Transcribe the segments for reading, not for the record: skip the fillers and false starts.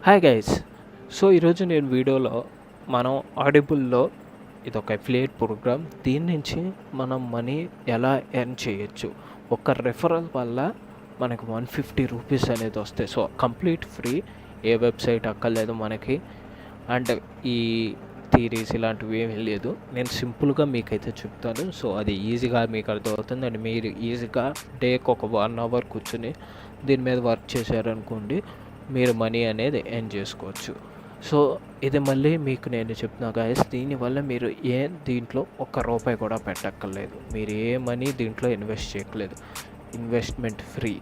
Hi guys. So ఈరోజు నేను వీడియోలో మనం ఆడిబుల్లో ఇదొక అఫిలియేట్ ప్రోగ్రామ్. దీని నుంచి మనం మనీ ఎలా ఎర్న్ చేయొచ్చు. ఒక రెఫరల్ వల్ల మనకు 150 రూపీస్ అనేది వస్తాయి. సో కంప్లీట్ ఫ్రీ, ఏ వెబ్సైట్ అక్కర్లేదు మనకి. అండ్ ఈ థీరీస్ ఇలాంటివి ఏమీ లేదు. నేను సింపుల్గా మీకైతే చెప్తాను. సో అది ఈజీగా మీకు అర్థమవుతుంది. అండ్ మీరు ఈజీగా డేకి ఒక 1 అవర్ కూర్చొని దీని మీద వర్క్ చేశారనుకోండి, మీరు మనీ అనేది ఎర్న్ చేసుకోవచ్చు. సో ఇది మళ్ళీ మీకు నేను చెప్తున్నా గాయస్, దీనివల్ల మీరు దీంట్లో ఒక్క రూపాయి కూడా పెట్టక్కర్లేదు. మీరు ఏ మనీ దీంట్లో ఇన్వెస్ట్ చేయట్లేదు. Investment free.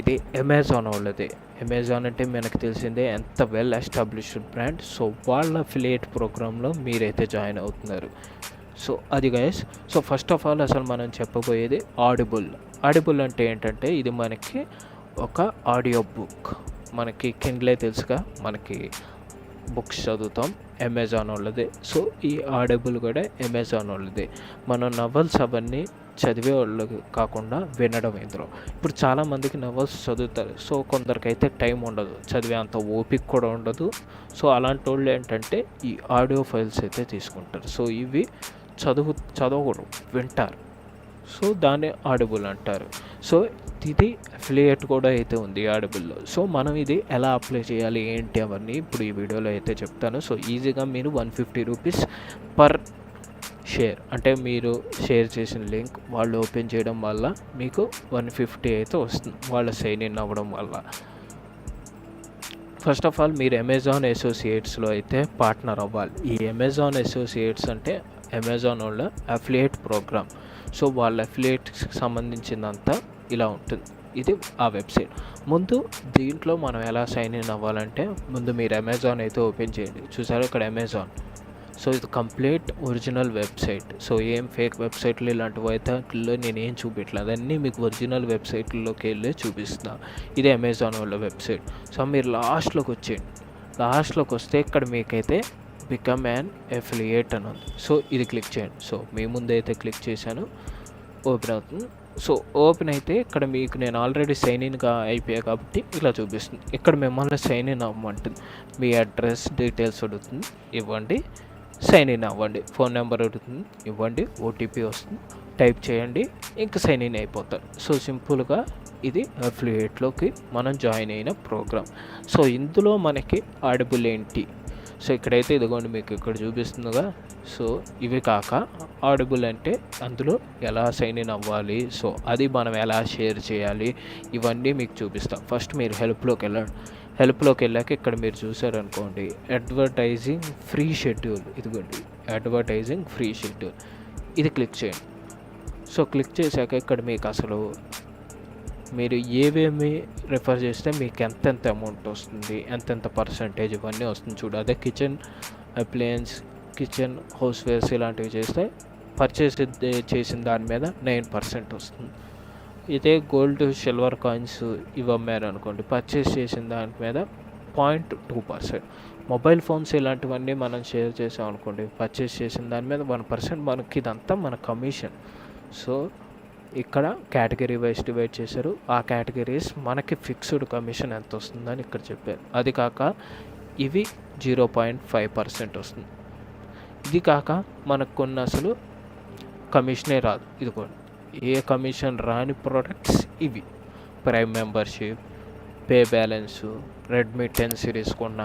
ఇది అమెజాన్ వాళ్ళది. అమెజాన్ అంటే మనకు తెలిసిందే ఎంత వెల్ ఎస్టాబ్లిష్డ్ బ్రాండ్. సో వాళ్ళ అఫిలియేట్ ప్రోగ్రాంలో మీరైతే జాయిన్ అవుతున్నారు. సో అది guys. So first of all అసలు మనం చెప్పబోయేది ఆడిబుల్. ఆడిబుల్ అంటే ఏంటంటే ఇది మనకి ఒక ఆడియో బుక్. మనకి కిండ్లే తెలుసుగా, మనకి బుక్స్ చదువుతాం, అమెజాన్ వాళ్ళదే. సో ఈ ఆడిబుల్ కూడా అమెజాన్ వాళ్ళదే. మనం నవల్స్ అవన్నీ చదివే వాళ్ళు కాకుండా వినడం ఇందులో. ఇప్పుడు చాలామందికి నవల్స్ చదువుతారు. సో కొందరికైతే టైం ఉండదు, చదివే అంత ఓపిక కూడా ఉండదు. సో అలాంటి వాళ్ళు ఏంటంటే ఈ ఆడియో ఫైల్స్ అయితే తీసుకుంటారు. సో ఇవి చదవకూడదు, వింటారు. సో దాన్ని ఆడిబుల్ అంటారు. సో ఇది అఫిలియేట్ కూడా అయితే ఉంది ఆడిబుల్లో. సో మనం ఇది ఎలా అప్లై చేయాలి ఏంటి అవన్నీ ఇప్పుడు ఈ వీడియోలో అయితే చెప్తాను. సో ఈజీగా మీరు 150 రూపీస్ పర్ షేర్, అంటే మీరు షేర్ చేసిన లింక్ వాళ్ళు ఓపెన్ చేయడం వల్ల మీకు 150 అయితే వస్తుంది, వాళ్ళ సైన్ ఇన్ అవ్వడం వల్ల. ఫస్ట్ ఆఫ్ ఆల్ మీరు అమెజాన్ అసోసియేట్స్లో అయితే పార్ట్నర్ అవ్వాలి. ఈ అమెజాన్ అసోసియేట్స్ అంటే అమెజాన్ వాళ్ళ అఫిలియేట్ ప్రోగ్రామ్. సో వాళ్ళ అఫిలియేట్స్కి సంబంధించిందంతా ఇలా ఉంటుంది. ఇది ఆ వెబ్సైట్. ముందు దీంట్లో మనం ఎలా సైన్ ఇన్ అవ్వాలంటే, ముందు మీరు అమెజాన్ అయితే ఓపెన్ చేయండి. చూసారు ఇక్కడ అమెజాన్. సో ఇది కంప్లీట్ ఒరిజినల్ వెబ్సైట్. సో ఏం ఫేక్ వెబ్సైట్లు ఇలాంటివి అయితే నేనేం చూపించలేదు, అన్నీ మీకు ఒరిజినల్ వెబ్సైట్లోకి వెళ్ళి చూపిస్తున్నా. ఇది అమెజాన్ వాళ్ళ వెబ్సైట్. సో మీరు లాస్ట్లోకి వచ్చేయండి. లాస్ట్లోకి వస్తే ఇక్కడ మీకైతే బికమ్ యాన్ అఫిలియేట్ అని ఉంది. సో ఇది క్లిక్ చేయండి. సో మీ ముందైతే క్లిక్ చేశాను, ఓపెన్ అవుతుంది. సో ఓపెన్ అయితే ఇక్కడ మీకు నేను ఆల్రెడీ సైన్ ఇన్గా అయిపోయా కాబట్టి ఇలా చూపిస్తుంది. ఇక్కడ మిమ్మల్ని సైన్ ఇన్ అవ్వమంటుంది. మీ అడ్రస్ డీటెయిల్స్ అడుగుతుంది, ఇవ్వండి. సైన్ ఇన్ అవ్వండి. ఫోన్ నెంబర్ అడుగుతుంది, ఇవ్వండి. ఓటీపీ వస్తుంది, టైప్ చేయండి, ఇంకా సైన్ ఇన్ అయిపోతారు. సో సింపుల్గా ఇది అఫిలియేట్లోకి మనం జాయిన్ అయిన ప్రోగ్రామ్. సో ఇందులో మనకి ఆడిబుల్ ఏంటి. సో ఇక్కడైతే ఇదిగోండి మీకు ఇక్కడ చూపిస్తుందిగా. సో ఇవి కాక ఆడిబుల్ అంటే అందులో ఎలా సైన్ ఇన్ అవ్వాలి, సో అది మనం ఎలా షేర్ చేయాలి, ఇవన్నీ మీకు చూపిస్తాం. ఫస్ట్ మీరు హెల్ప్లోకి వెళ్ళండి. హెల్ప్లోకి వెళ్ళాక ఇక్కడ మీరు చూసారనుకోండి, అడ్వర్టైజింగ్ ఫ్రీ షెడ్యూల్. ఇదిగోండి అడ్వర్టైజింగ్ ఫ్రీ షెడ్యూల్, ఇది క్లిక్ చేయండి. సో క్లిక్ చేశాక ఇక్కడ మీకు అసలు మీరు ఏవేమి రిఫర్ చేస్తే మీకు ఎంతెంత అమౌంట్ వస్తుంది, ఎంతెంత పర్సంటేజ్, ఇవన్నీ వస్తుంది చూడు. అదే కిచెన్ అప్లయన్స్, కిచెన్ హౌస్వేర్స్ ఇలాంటివి చేస్తే పర్చేస్ చేసిన దాని మీద 9% వస్తుంది. ఇదే గోల్డ్ సిల్వర్ కాయిన్స్ ఇవి అమ్మారు అనుకోండి, పర్చేస్ చేసిన దాని మీద 0.2%. మొబైల్ ఫోన్స్ ఇలాంటివన్నీ మనం షేర్ చేసాం అనుకోండి, పర్చేస్ చేసిన దాని మీద 1%. మనకి ఇదంతా మన కమిషన్. సో ఇక్కడ కేటగిరీ వైజ్ డివైడ్ చేశారు. ఆ కేటగిరీస్ మనకి ఫిక్స్డ్ కమిషన్ ఎంత వస్తుందని ఇక్కడ చెప్పారు. అది కాక ఇవి 0.5% వస్తుంది. ఇది కాక మనకు కొన్ని అసలు కమిషనే రాదు. ఇదిగోండి ఏ కమిషన్ రాని ప్రోడక్ట్స్ ఇవి. Prime membership, pay balance, Redmi 10 series కొన్న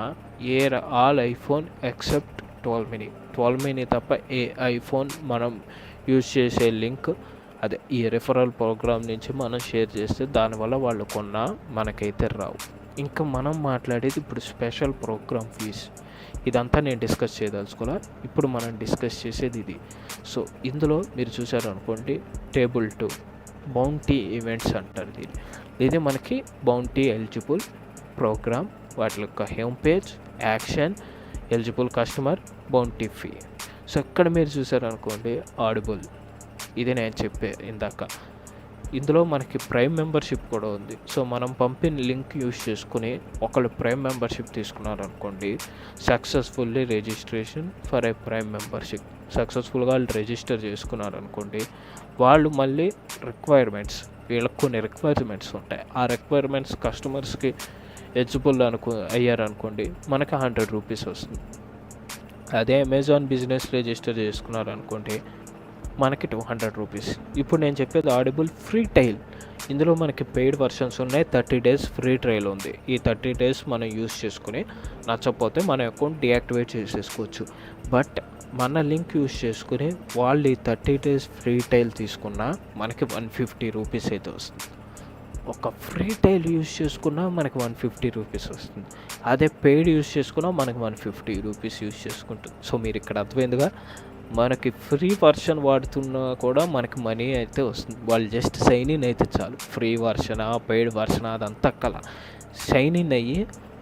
ఆల్ ఐఫోన్ ఎక్సెప్ట్ 12 మినీ తప్ప ఏ ఐఫోన్ మనం యూజ్ చేసే లింక్ అదే ఈ రెఫరల్ ప్రోగ్రామ్ నుంచి మనం షేర్ చేస్తే దానివల్ల వాళ్ళు కొన్నా మనకైతే రావు. ఇంకా మనం మాట్లాడేది ఇప్పుడు స్పెషల్ ప్రోగ్రామ్ ఫీజ్. ఇదంతా నేను డిస్కస్ చేయదలుచుకోలే. ఇప్పుడు మనం డిస్కస్ చేసేది ఇది. సో ఇందులో మీరు చూసారనుకోండి, టేబుల్ 2 బౌంటీ ఈవెంట్స్ అంటారు దీన్ని. ఇది మనకి బౌంటీ ఎలిజిబుల్ ప్రోగ్రామ్. వాటి యొక్క home page, action, eligible customer, bounty fee. So ఇక్కడ మీరు చూసారనుకోండి ఆడిబుల్, ఇది నేను చెప్పే ఇందాక. ఇందులో మనకి ప్రైమ్ మెంబర్షిప్ కూడా ఉంది. సో మనం పంపిన లింక్ యూజ్ చేసుకుని ఒకళ్ళు ప్రైమ్ మెంబర్షిప్ తీసుకున్నారనుకోండి, successfully registration for a Prime membership, సక్సెస్ఫుల్గా వాళ్ళు రిజిస్టర్ చేసుకున్నారనుకోండి, వాళ్ళు మళ్ళీ వీళ్ళకి కొన్ని రిక్వైర్మెంట్స్ ఉంటాయి. ఆ రిక్వైర్మెంట్స్ కస్టమర్స్కి ఎలిజిబుల్ అయ్యారనుకోండి మనకి 100 రూపీస్ వస్తుంది. అదే అమెజాన్ బిజినెస్ రిజిస్టర్ చేసుకున్నారనుకోండి మనకి 200 రూపీస్. ఇప్పుడు నేను చెప్పేది ఆడిబుల్ ఫ్రీ ట్రయల్. ఇందులో మనకి పెయిడ్ వర్షన్స్ ఉన్నాయి, 30 డేస్ ఫ్రీ ట్రయల్ ఉంది. ఈ 30 డేస్ మనం యూస్ చేసుకుని నచ్చకపోతే మన అకౌంట్ డియాక్టివేట్ చేసేసుకోవచ్చు. బట్ మన లింక్ యూస్ చేసుకుని వాళ్ళు ఈ 30 డేస్ ఫ్రీ ట్రయల్ తీసుకున్నా మనకి 150 రూపీస్ అయితే వస్తుంది. ఒక ఫ్రీ ట్రయల్ యూస్ చేసుకున్నా మనకి 150 రూపీస్ వస్తుంది. అదే పెయిడ్ యూస్ చేసుకున్నా మనకి 150 రూపీస్ యూస్ చేసుకుంటుంది. సో మీరు ఇక్కడ అర్థమైందిగా, మనకి ఫ్రీ వర్షన్ వాడుతున్నా కూడా మనకి మనీ అయితే వస్తుంది. వాళ్ళు జస్ట్ సైన్ ఇన్ అయితే చాలు. ఫ్రీ వర్షనా పెయిడ్ వర్షనా అదంతా సైన్ ఇన్ అయ్యి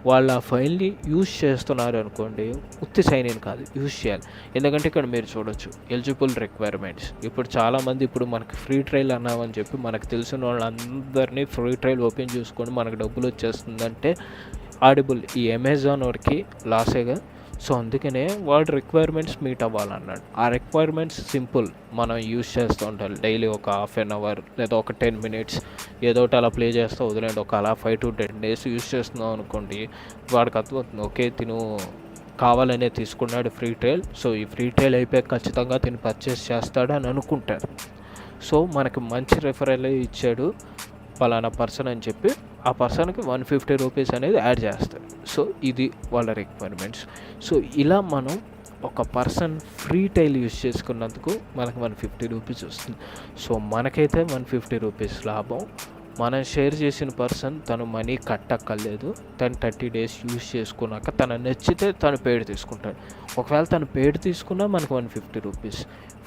వాళ్ళు ఆ ఫైల్ని యూజ్ చేస్తున్నారు అనుకోండి, ఉత్తి సైన్ ఇన్ కాదు, యూజ్ చేయాలి. ఎందుకంటే ఇక్కడ మీరు చూడొచ్చు ఎలిజిబుల్ రిక్వైర్మెంట్స్. ఇప్పుడు చాలామంది ఇప్పుడు మనకి ఫ్రీ ట్రయల్ అన్నామని చెప్పి మనకు తెలిసిన వాళ్ళందరినీ ఫ్రీ ట్రయల్ ఓపెన్ చేసుకొని మనకు డబ్బులు వచ్చేస్తుందంటే ఆడిబుల్ ఈ అమెజాన్ వాడికి లాసేగా. సో అందుకనే వాడు రిక్వైర్మెంట్స్ మీట్ అవ్వాలన్నాడు. ఆ రిక్వైర్మెంట్స్ సింపుల్, మనం యూజ్ చేస్తూ ఉండాలి. డైలీ ఒక హాఫ్ అన్ అవర్ లేదా ఒక 10 మినిట్స్ ఏదో ఒకటి అలా ప్లే చేస్తూ వదిలేండి. ఒక అలా 5 to 10 డేస్ యూజ్ చేస్తున్నాం అనుకోండి, వాడికి అర్థమవుతుంది ఓకే తిను కావాలనే తీసుకున్నాడు ఫ్రీ ట్రయల్. సో ఈ ఫ్రీ ట్రయల్ అయిపోయి ఖచ్చితంగా తిను పర్చేస్ చేస్తాడు అని అనుకుంటారు. సో మనకి మంచి రెఫరల్ ఇచ్చాడు పలానా పర్సన్ అని చెప్పి ఆ పర్సన్కి 150 రూపీస్ అనేది యాడ్ చేస్తారు. సో ఇది వాళ్ళ రిక్వైర్మెంట్స్. సో ఇలా మనం ఒక పర్సన్ ఫ్రీ ట్రయల్ యూజ్ చేసుకున్నందుకు మనకు 150 రూపీస్ వస్తుంది. సో మనకైతే 150 రూపీస్ లాభం. మనం షేర్ చేసిన పర్సన్ తను మనీ కట్టక్కర్లేదు. తను 30 డేస్ యూజ్ చేసుకున్నాక తను నచ్చితే తను పెయిడ్ తీసుకుంటాడు. ఒకవేళ తను పెయిడ్ తీసుకున్నా మనకు 150 రూపీస్.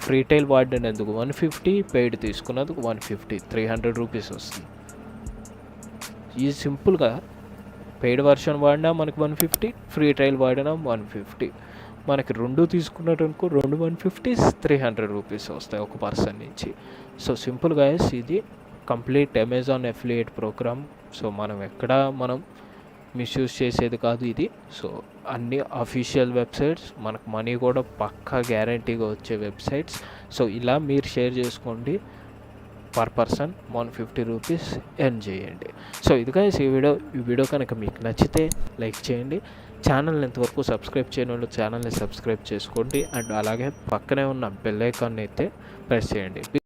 ఫ్రీ ట్రయల్ వాడినందుకు 150, పెయిడ్ తీసుకున్నందుకు 150, 300 రూపీస్ వస్తుంది. ఈ సింపుల్గా పెయిడ్ వర్షన్ వాడినా మనకి 150, ఫ్రీ ట్రయల్ వాడినా 150. మనకి 2 తీసుకున్నట్టు అనుకో 2 150, 300 రూపీస్ వస్తాయి ఒక పర్సన్ నుంచి. సో సింపుల్గా ఇది complete Amazon affiliate program. So మనం మిస్యూజ్ చేసేది కాదు ఇది. సో అన్ని అఫీషియల్ వెబ్సైట్స్, మనకు మనీ కూడా పక్కా గ్యారంటీగా వచ్చే వెబ్సైట్స్. సో ఇలా మీరు షేర్ చేసుకోండి, పర్ పర్సన్ 150 రూపీస్ ఎర్న్ చేయండి. సో ఇది guys ఈ వీడియో కనుక మీకు నచ్చితే లైక్ చేయండి. ఛానల్ని ఇంతవరకు సబ్స్క్రైబ్ చేయని వాళ్ళు ఛానల్ని సబ్స్క్రైబ్ చేసుకోండి. అండ్ అలాగే పక్కనే ఉన్న బెల్ ఐకాన్ని అయితే ప్రెస్ చేయండి.